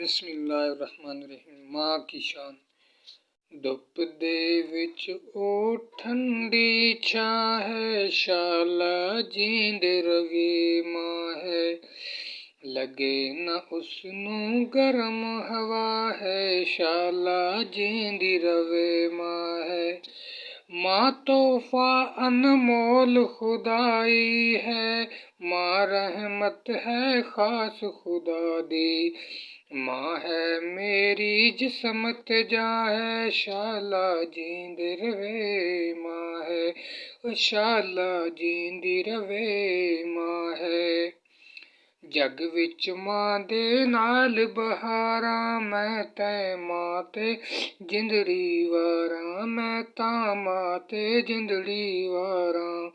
बिस्मिल्लाहिर्रहमानिर्रहीम। माँ की शान। धुप दे विच ओ ठंडी छां है, शाला जींद रवे माँ है। लगे न उसनू गरम हवा है, शाला जींदी रवे माँ है। माँ तोहफा अनमोल खुदाई है, माँ रहमत है खास खुदा दी। माँ है मेरी जिस्मत जां है, शाला जींद रवे माँ है। ओ शाला जींदी रवे माँ है। जग विच माँ दे नाल बहारां, मैं तै माँ ते जिंदड़ी वारां, मैं तां माँ ते जिंदड़ी वारां।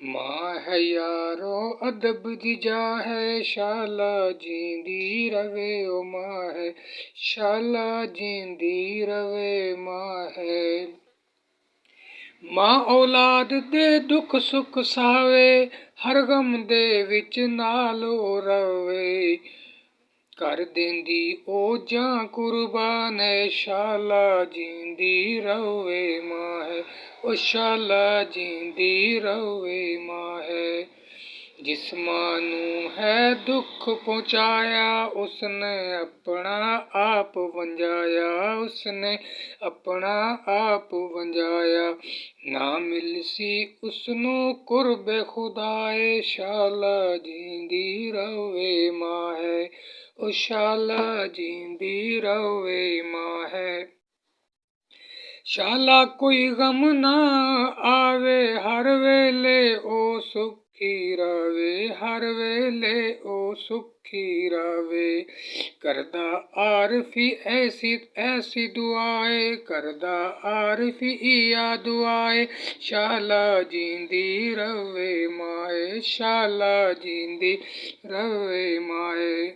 माँ है यारो अदब दी जा है, शाला जींदी रवे ओ माँ है। शाला जींदी रवे माँ है। माँ औलाद दे दुख सुख सावे, हर गम दे विच नाल ओ रवे। कर देंदी ओ जां कुर्बान है, शाला जींदी रवे माँ है। ओ शाला जींदी रवे माँ है। जिस माँ नू है दुख पहुँचाया, उसने अपना आप वंजाया, उसने अपना आप वंजाया। ना मिलसी उसनू कुर्बे खुदाए, शाला जींदी रवे माँ है। ओ शाला जींदी रवे माँ है। शाला कोई गम ना आवे, हर वेले ओ सुखी रवे, हर वेले ओ सुखी रवे। करदा आरफी ऐसी ऐसी दुआए, करदा आरफी इया दुआए, शाला जींदी रवे माए, शाला जींदी रवे माए।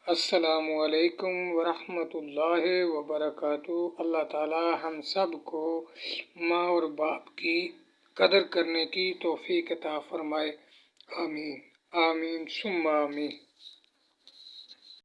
अस्सलामु अलैकुम वरहमतुल्लाहि वबरकातुहू। अल्लाह ताला हम सब को माँ और बाप की कदर करने की तौफीक अता फरमाए। आमीन आमीन सुम्मा आमीन।